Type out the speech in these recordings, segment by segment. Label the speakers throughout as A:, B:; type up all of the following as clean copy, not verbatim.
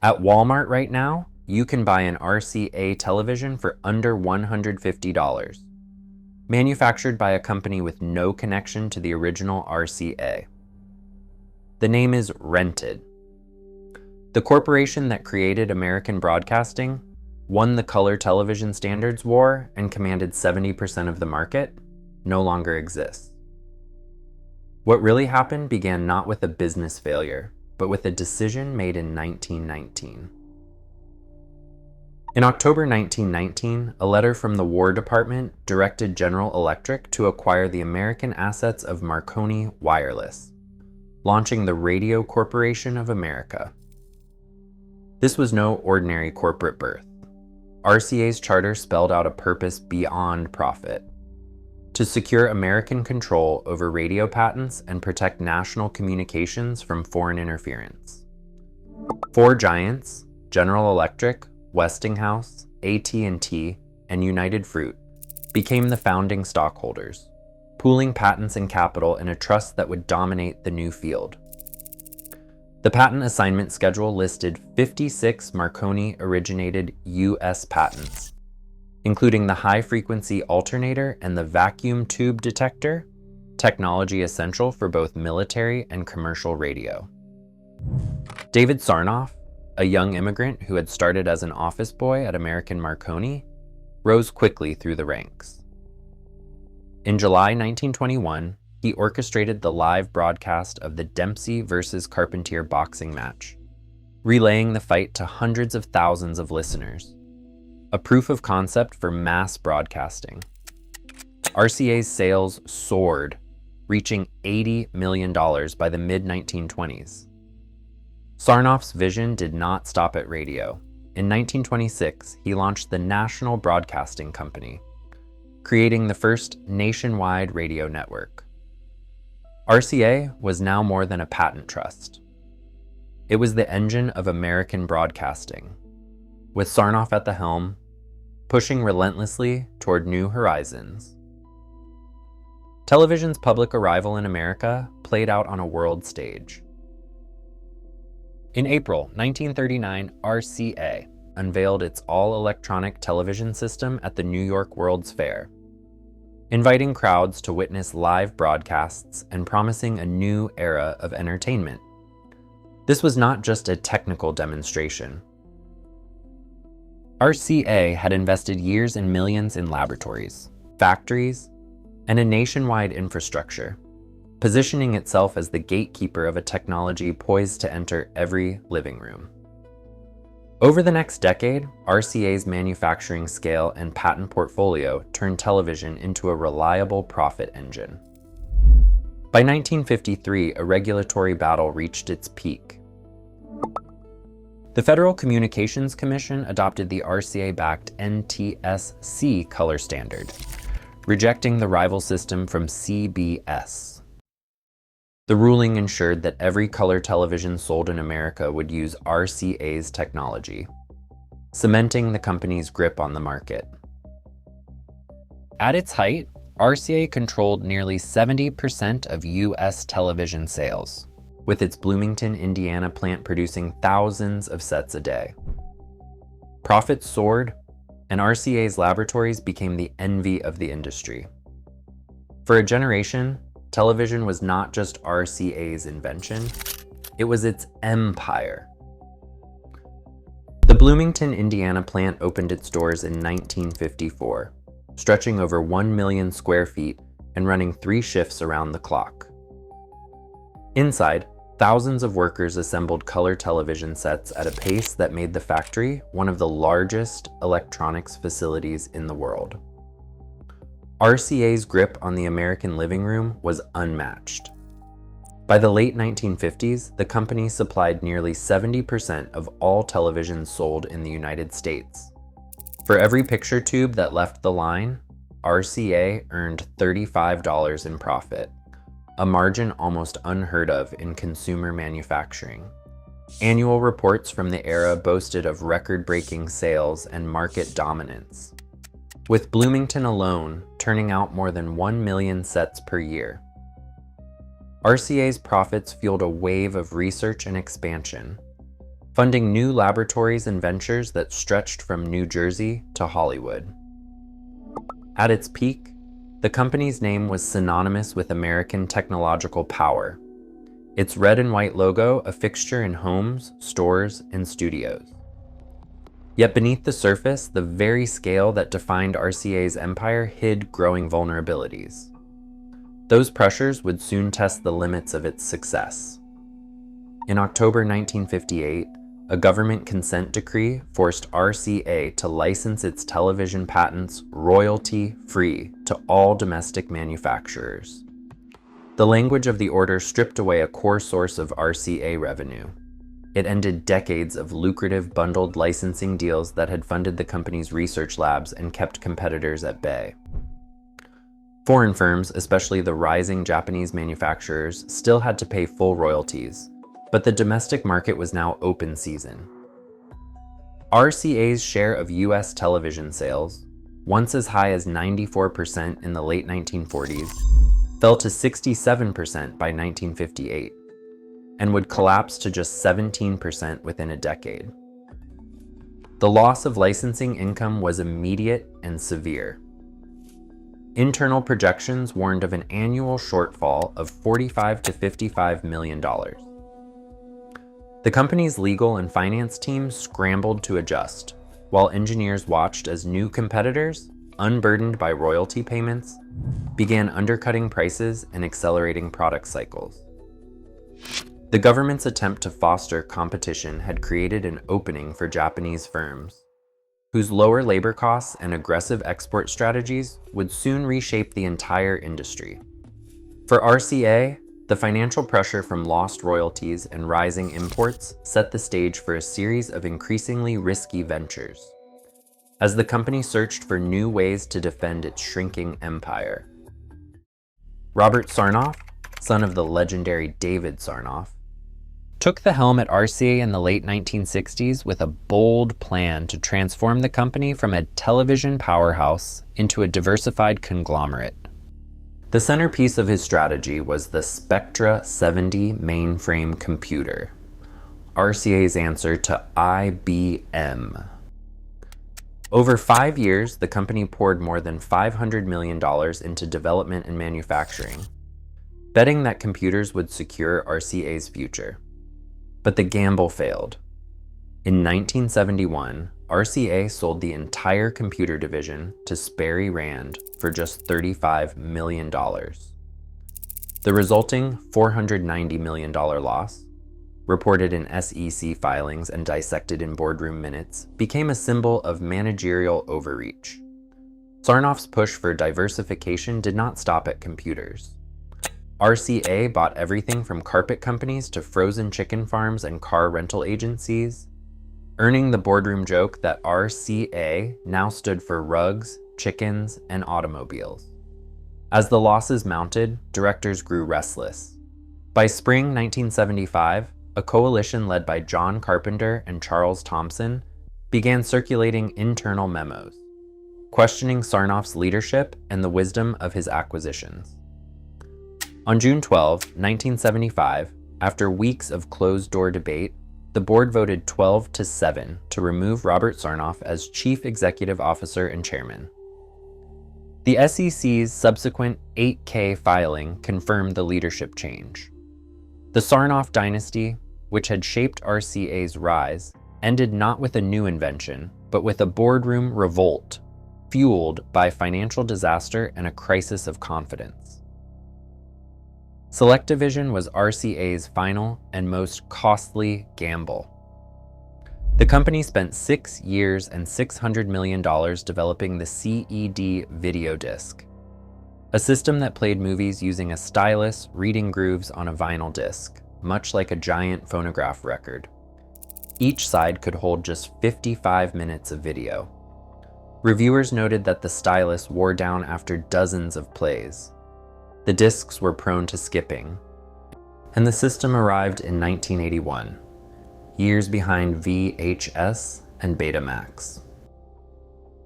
A: At Walmart right now, you can buy an RCA television for under $150, manufactured by a company with no connection to the original RCA. The name is Rented. The corporation that created American broadcasting, won the color television standards war, and commanded 70% of the market, no longer exists. What really happened began not with a business failure, but with a decision made in 1919. In October 1919, a letter from the War Department directed General Electric to acquire the American assets of Marconi Wireless, launching the Radio Corporation of America. This was no ordinary corporate birth. RCA's charter spelled out a purpose beyond profit: to secure American control over radio patents and protect national communications from foreign interference. Four giants, General Electric, Westinghouse, AT&T, and United Fruit, became the founding stockholders, pooling patents and capital in a trust that would dominate the new field. The patent assignment schedule listed 56 Marconi-originated U.S. patents, including the high-frequency alternator and the vacuum tube detector, technology essential for both military and commercial radio. David Sarnoff, a young immigrant who had started as an office boy at American Marconi, rose quickly through the ranks. In July 1921, he orchestrated the live broadcast of the Dempsey versus Carpentier boxing match, relaying the fight to hundreds of thousands of listeners, a proof of concept for mass broadcasting. RCA's sales soared, reaching $80 million by the mid-1920s. Sarnoff's vision did not stop at radio. In 1926, he launched the National Broadcasting Company, creating the first nationwide radio network. RCA was now more than a patent trust. It was the engine of American broadcasting, with Sarnoff at the helm, pushing relentlessly toward new horizons. Television's public arrival in America played out on a world stage. In April 1939, RCA unveiled its all-electronic television system at the New York World's Fair, inviting crowds to witness live broadcasts and promising a new era of entertainment. This was not just a technical demonstration. RCA had invested years and millions in laboratories, factories, and a nationwide infrastructure, positioning itself as the gatekeeper of a technology poised to enter every living room. Over the next decade, RCA's manufacturing scale and patent portfolio turned television into a reliable profit engine. By 1953, a regulatory battle reached its peak. The Federal Communications Commission adopted the RCA-backed NTSC color standard, rejecting the rival system from CBS. The ruling ensured that every color television sold in America would use RCA's technology, cementing the company's grip on the market. At its height, RCA controlled nearly 70% of U.S. television sales, with its Bloomington, Indiana plant producing thousands of sets a day. Profits soared, and RCA's laboratories became the envy of the industry. For a generation, television was not just RCA's invention, it was its empire. The Bloomington, Indiana plant opened its doors in 1954, stretching over 1 million square feet and running 3 shifts around the clock. Inside, thousands of workers assembled color television sets at a pace that made the factory one of the largest electronics facilities in the world. RCA's grip on the American living room was unmatched. By the late 1950s, the company supplied nearly 70% of all televisions sold in the United States. For every picture tube that left the line, RCA earned $35 in profit, a margin almost unheard of in consumer manufacturing. Annual reports from the era boasted of record-breaking sales and market dominance, with Bloomington alone turning out more than 1 million sets per year. RCA's profits fueled a wave of research and expansion. funding new laboratories and ventures that stretched from New Jersey to Hollywood. At its peak, the company's name was synonymous with American technological power, its red and white logo a fixture in homes, stores, and studios. Yet beneath the surface, the very scale that defined RCA's empire hid growing vulnerabilities. Those pressures would soon test the limits of its success. In October 1958, a government consent decree forced RCA to license its television patents royalty-free to all domestic manufacturers. The language of the order stripped away a core source of RCA revenue. It ended decades of lucrative bundled licensing deals that had funded the company's research labs and kept competitors at bay. Foreign firms, especially the rising Japanese manufacturers, still had to pay full royalties, but the domestic market was now open season. RCA's share of US television sales, once as high as 94% in the late 1940s, fell to 67% by 1958, and would collapse to just 17% within a decade. The loss of licensing income was immediate and severe. Internal projections warned of an annual shortfall of $45 to $55 million. The company's legal and finance teams scrambled to adjust, while engineers watched as new competitors, unburdened by royalty payments, began undercutting prices and accelerating product cycles. The government's attempt to foster competition had created an opening for Japanese firms, whose lower labor costs and aggressive export strategies would soon reshape the entire industry. For RCA, the financial pressure from lost royalties and rising imports set the stage for a series of increasingly risky ventures, as the company searched for new ways to defend its shrinking empire. Robert Sarnoff, son of the legendary David Sarnoff, took the helm at RCA in the late 1960s with a bold plan to transform the company from a television powerhouse into a diversified conglomerate. The centerpiece of his strategy was the Spectra 70 mainframe computer, RCA's answer to IBM. Over 5 years, the company poured more than $500 million into development and manufacturing, betting that computers would secure RCA's future. But the gamble failed. In 1971, RCA sold the entire computer division to Sperry Rand for just $35 million. The resulting $490 million loss, reported in SEC filings and dissected in boardroom minutes, became a symbol of managerial overreach. Sarnoff's push for diversification did not stop at computers. RCA bought everything from carpet companies to frozen chicken farms and car rental agencies, earning the boardroom joke that RCA now stood for rugs, chickens, and automobiles. As the losses mounted, directors grew restless. By spring 1975, a coalition led by John Carpenter and Charles Thompson began circulating internal memos, questioning Sarnoff's leadership and the wisdom of his acquisitions. On June 12, 1975, after weeks of closed-door debate, the board voted 12-7 to remove Robert Sarnoff as Chief Executive Officer and Chairman. The SEC's subsequent 8K filing confirmed the leadership change. The Sarnoff dynasty, which had shaped RCA's rise, ended not with a new invention, but with a boardroom revolt, fueled by financial disaster and a crisis of confidence. Selectivision was RCA's final and most costly gamble. The company spent 6 years and $600 million developing the CED video disc, a system that played movies using a stylus reading grooves on a vinyl disc, much like a giant phonograph record. Each side could hold just 55 minutes of video. Reviewers noted that the stylus wore down after dozens of plays. The discs were prone to skipping, and the system arrived in 1981, years behind VHS and Betamax.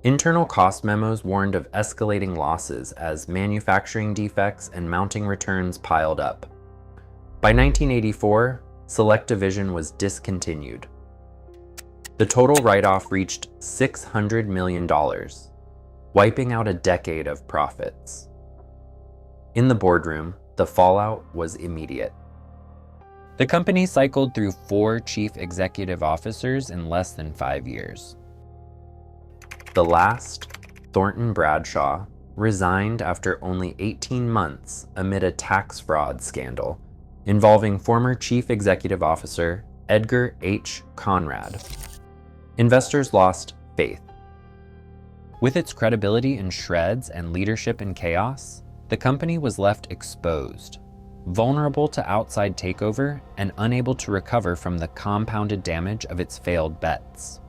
A: Internal cost memos warned of escalating losses as manufacturing defects and mounting returns piled up. By 1984, Selectivision was discontinued, The total write-off reached $600 million, wiping out a decade of profits. In the boardroom, the fallout was immediate. The company cycled through 4 chief executive officers in less than 5 years. The last, Thornton Bradshaw, resigned after only 18 months amid a tax fraud scandal involving former chief executive officer Edgar H. Conrad. Investors lost faith. With its credibility in shreds and leadership in chaos, the company was left exposed, vulnerable to outside takeover and unable to recover from the compounded damage of its failed bets.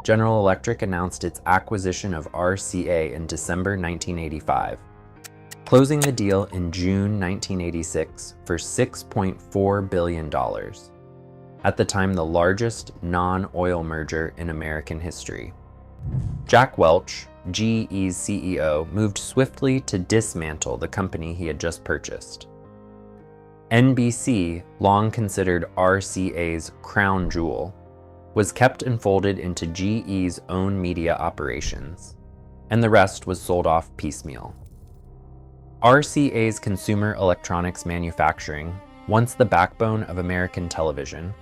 A: General Electric announced its acquisition of RCA in December 1985, closing the deal in June 1986 for $6.4 billion, at the time the largest non-oil merger in American history. Jack Welch, GE's CEO, moved swiftly to dismantle the company he had just purchased. NBC, long considered RCA's crown jewel, was kept and folded into GE's own media operations, and the rest was sold off piecemeal. RCA's consumer electronics manufacturing, once the backbone of American television,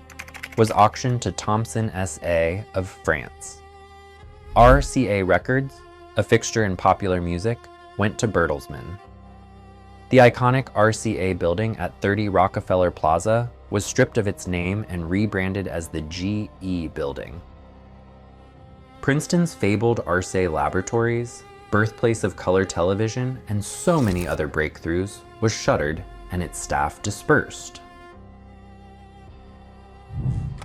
A: was auctioned to Thomson SA of France. RCA Records, a fixture in popular music, went to Bertelsmann. The iconic RCA building at 30 Rockefeller Plaza was stripped of its name and rebranded as the GE building. Princeton's fabled RCA Laboratories, birthplace of color television, and so many other breakthroughs, was shuttered and its staff dispersed.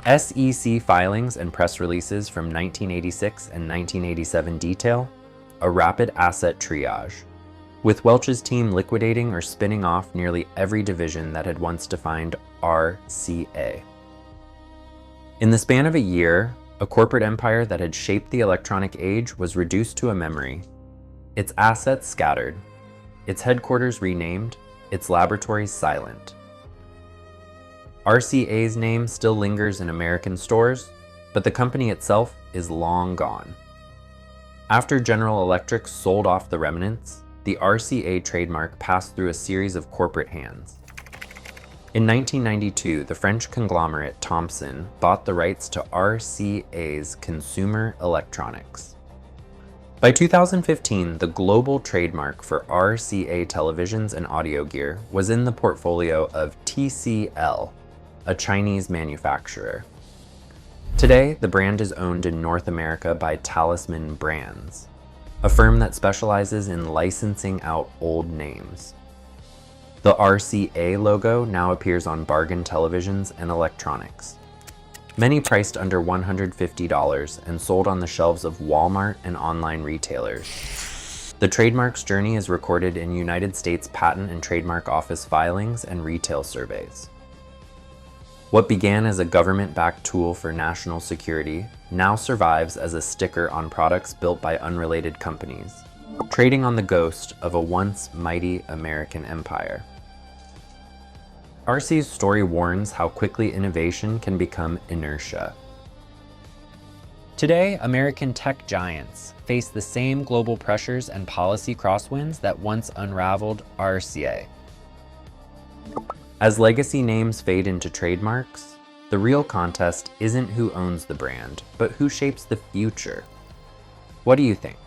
A: SEC filings and press releases from 1986 and 1987 detail a rapid asset triage, with Welch's team liquidating or spinning off nearly every division that had once defined RCA. In the span of a year, a corporate empire that had shaped the electronic age was reduced to a memory, its assets scattered, its headquarters renamed, its laboratories silent. RCA's name still lingers in American stores, but the company itself is long gone. After General Electric sold off the remnants, the RCA trademark passed through a series of corporate hands. In 1992, the French conglomerate Thomson bought the rights to RCA's consumer electronics. By 2015, the global trademark for RCA televisions and audio gear was in the portfolio of TCL, a Chinese manufacturer. Today, the brand is owned in North America by Talisman Brands, a firm that specializes in licensing out old names. The RCA logo now appears on bargain televisions and electronics, many priced under $150 and sold on the shelves of Walmart and online retailers. The trademark's journey is recorded in United States Patent and Trademark Office filings and retail surveys. What began as a government-backed tool for national security now survives as a sticker on products built by unrelated companies, trading on the ghost of a once mighty American empire. RC's story warns how quickly innovation can become inertia. Today, American tech giants face the same global pressures and policy crosswinds that once unraveled RCA. As legacy names fade into trademarks, the real contest isn't who owns the brand, but who shapes the future. What do you think?